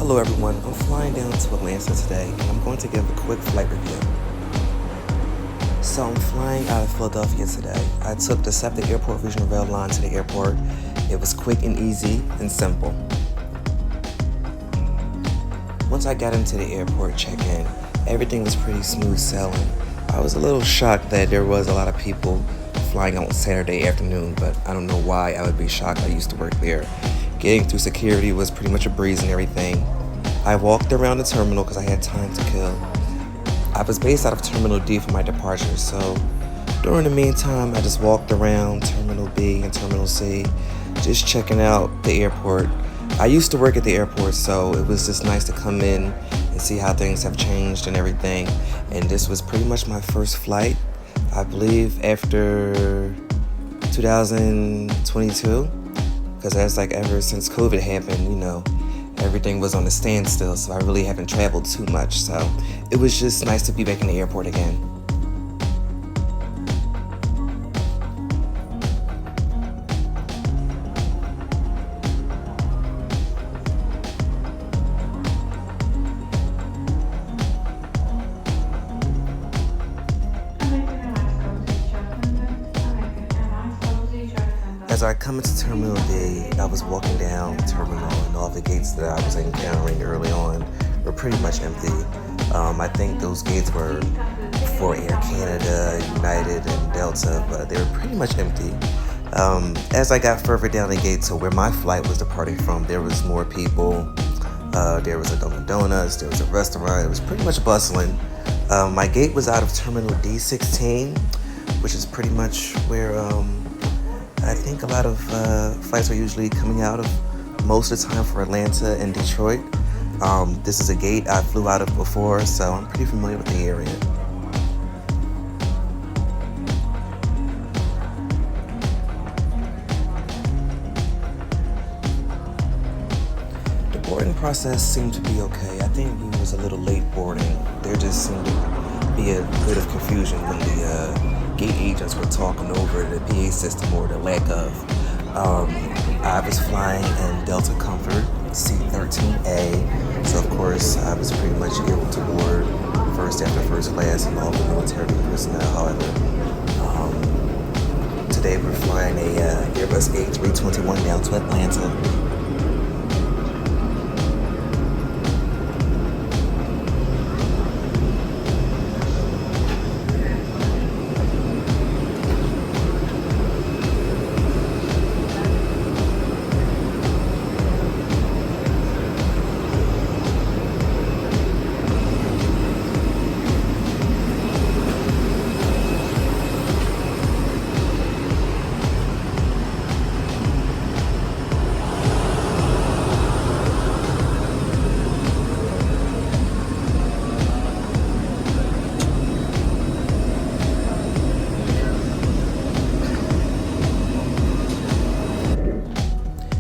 Hello everyone, I'm flying down to Atlanta today and I'm going to give a quick flight review. So I'm flying out of Philadelphia today. I took the SEPTA Airport Regional Rail line to the airport. It was quick and easy and simple. Once I got into the airport check-in, everything was pretty smooth sailing. I was a little shocked that there was a lot of people flying on Saturday afternoon, but I don't know why I would be shocked. I used to work there. Getting through security was pretty much a breeze and everything. I walked around the terminal because I had time to kill. I was based out of Terminal D for my departure, so during the meantime, I just walked around Terminal B and Terminal C, just checking out the airport. I used to work at the airport, so it was just nice to come in and see how things have changed and everything. And this was pretty much my first flight, I believe, after 2022. Because that's like ever since COVID happened, everything was on a standstill, so I really haven't traveled too much. So it was just nice to be back in the airport again. As I come into Terminal D, I was walking down the terminal and all the gates that I was encountering early on were pretty much empty. I think those gates were for Air Canada, United, and Delta, but they were pretty much empty. As I got further down the gate to where my flight was departing from, there was more people. There was a Dunkin' Donuts, there was a restaurant. It was pretty much bustling. My gate was out of Terminal D16, which is pretty much where I think a lot of flights are usually coming out of most of the time for Atlanta and Detroit. This is a gate I flew out of before, so I'm pretty familiar with the area. The boarding process seemed to be okay. I think we was a little late boarding. There just seemed to be a bit of confusion when the gate agents were talking over the PA system or the lack of. I was flying in Delta Comfort, C13A, so of course I was pretty much able to board first after first class and all the military personnel. However, today we're flying a Airbus A321 down to Atlanta.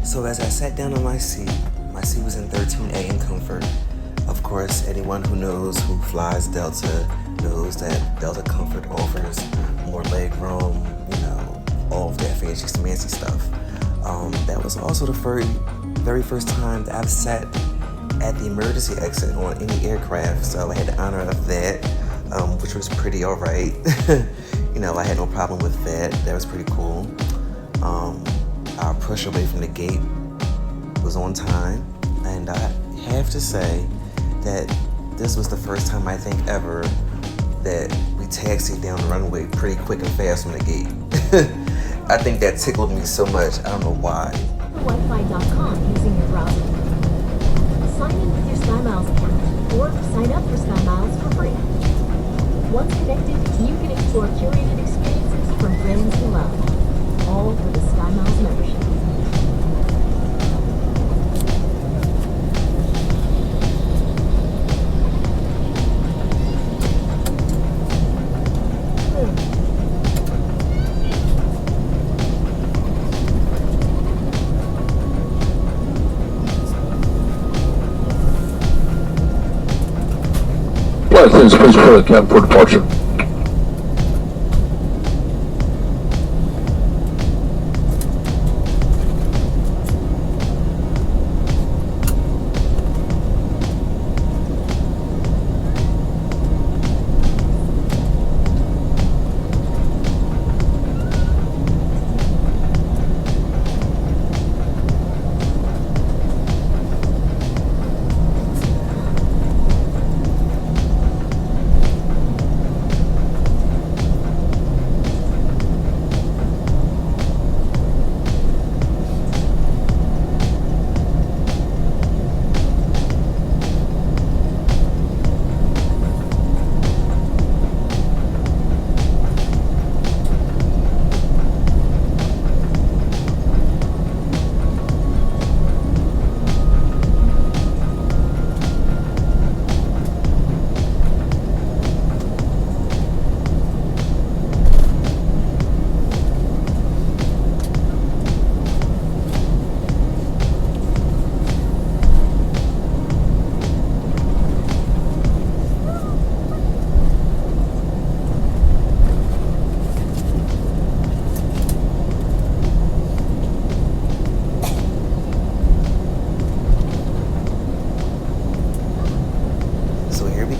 So as I sat down on my seat was in 13A in comfort. Of course, anyone who knows who flies Delta knows that Delta Comfort offers more leg room, all of that fancy schmancy stuff. That was also the very first time that I've sat at the emergency exit on any aircraft, so I had the honor of that, which was pretty alright. I had no problem with that. That was pretty cool. Our push away from the gate was on time, and I have to say that this was the first time I think ever that we taxied down the runway pretty quick and fast from the gate. I think that tickled me so much. I don't know why. Wi-Fi.com using your browser. Sign in with your SkyMiles account or sign up for SkyMiles for free. Once connected, you can explore curated experiences from friends you love, all with the SkyMiles membership. Flight attendants, please prepare the cabin for departure.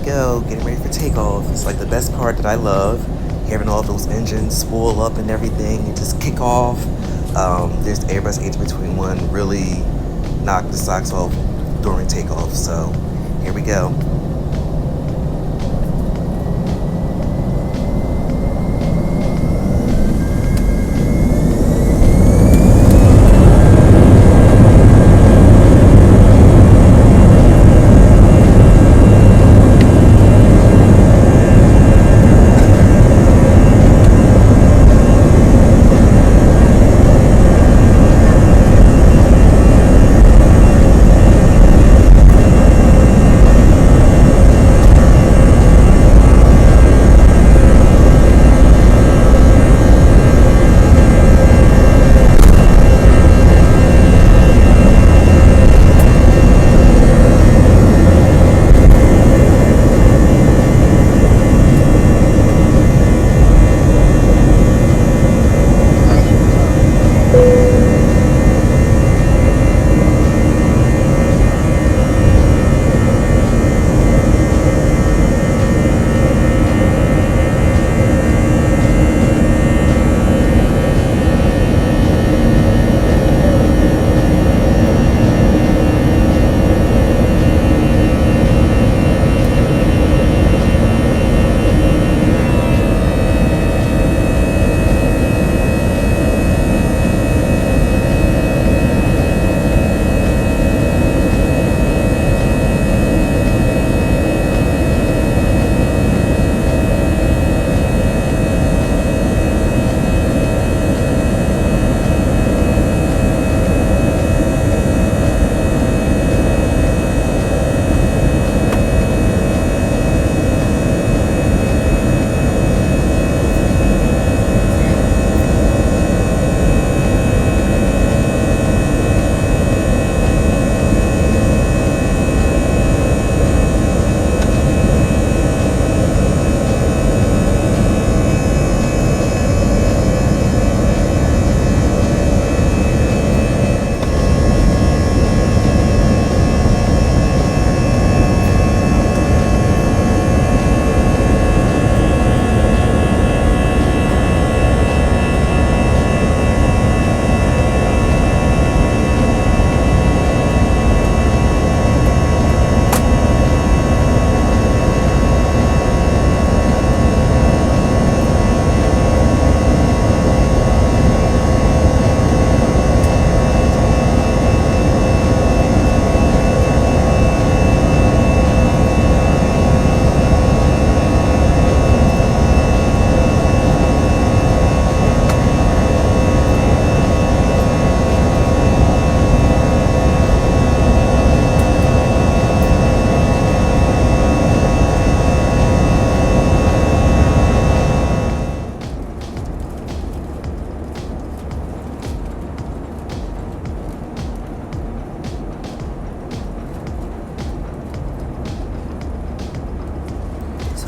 go, getting ready for takeoff. It's like the best part that I love, hearing all those engines spool up and everything and just kick off. There's the Airbus A321 really knocked the socks off during takeoff. So here we go.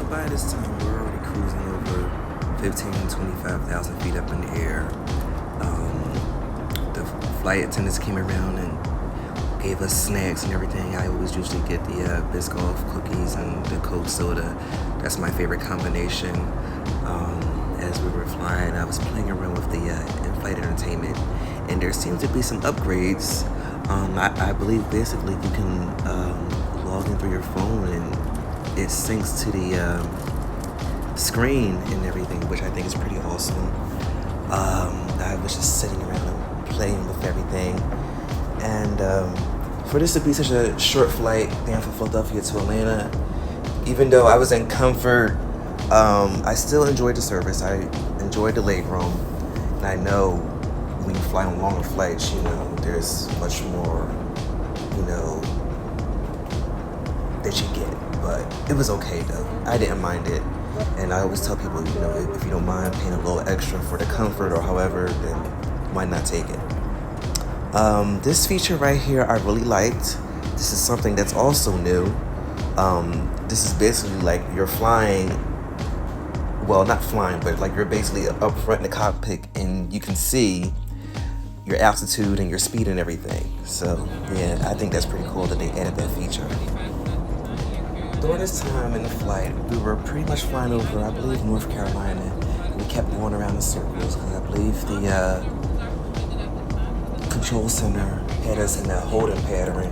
By this time, we're already cruising over 25,000 feet up in the air. The flight attendants came around and gave us snacks and everything. I always usually get the Biscoff cookies and the Coke soda. That's my favorite combination. As we were flying, I was playing around with the in-flight entertainment, and there seems to be some upgrades. I believe basically you can log in through your phone and it syncs to the screen and everything, which I think is pretty awesome. I was just sitting around and playing with everything. And for this to be such a short flight down from Philadelphia to Atlanta, even though I was in comfort, I still enjoyed the service. I enjoyed the leg room. And I know when you fly on longer flights, there's much more, that you get. But it was okay though. I didn't mind it. And I always tell people, if you don't mind paying a little extra for the comfort or however, then why not take it? This feature right here I really liked. This is something that's also new. This is basically like you're flying, well, not flying, but like you're basically up front in the cockpit and you can see your altitude and your speed and everything. So yeah, I think that's pretty cool that they added that feature. During this time in the flight, we were pretty much flying over, I believe, North Carolina. We kept going around in circles because I believe the control center had us in a holding pattern.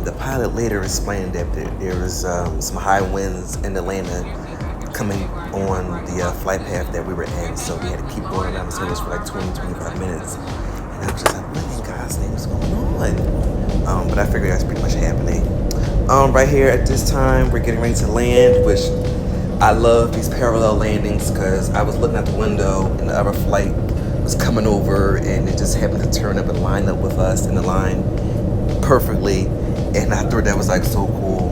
The pilot later explained that there was some high winds in Atlanta coming on the flight path that we were in, so we had to keep going around the circles for like 20-25 minutes. And I was just like, what in God's name is going on? But I figured that's pretty much happening. Right here at this time, we're getting ready to land, which I love these parallel landings because I was looking out the window and the other flight was coming over and it just happened to turn up and line up with us in the line perfectly. And I thought that was like so cool.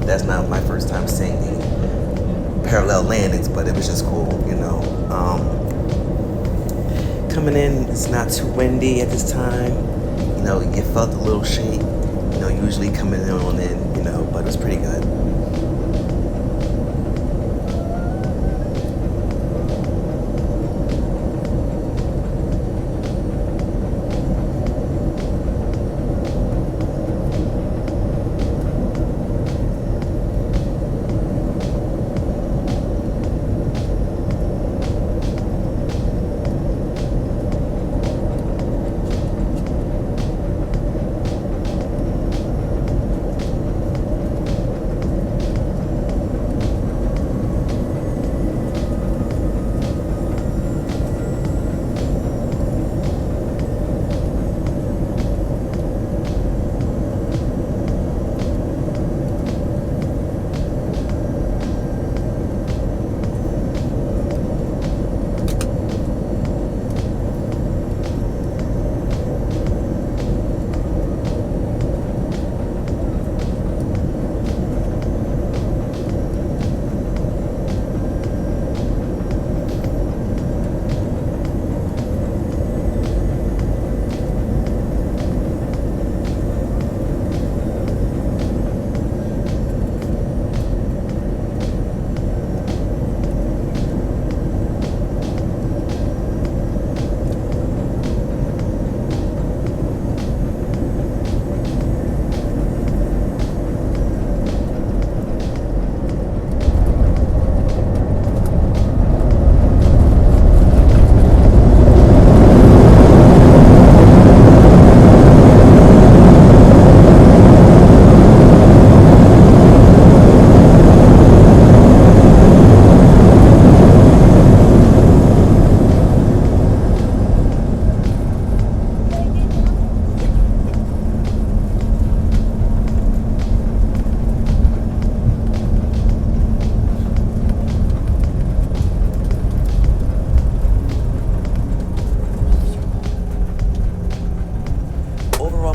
That's not my first time seeing the parallel landings, but it was just cool, you know. Coming in, it's not too windy at this time. You know, you felt a little shake, you know, usually coming in on in, you know, but it was pretty good.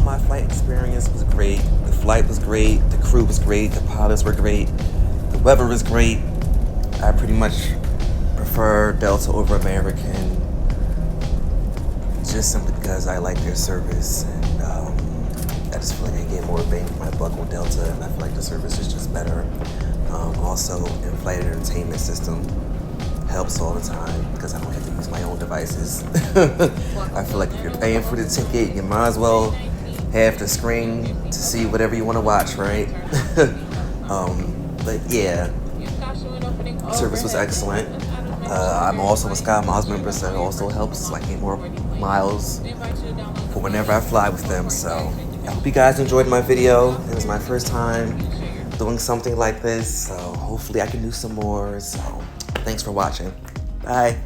My flight experience was great. The flight was great. The crew was great. The pilots were great. The weather was great. I pretty much prefer Delta over American, just simply because I like their service, and I just feel like I get more bang for my buck with Delta, and I feel like the service is just better. Also, in-flight entertainment system helps all the time because I don't have to use my own devices. I feel like if you're paying for the ticket, you might as well have the screen to see whatever you want to watch, right? But yeah, service was excellent. I'm also a Sky Miles member, so it also helps. I get more miles for whenever I fly with them. So I hope you guys enjoyed my video. It was my first time doing something like this, so hopefully I can do some more. So thanks for watching. Bye.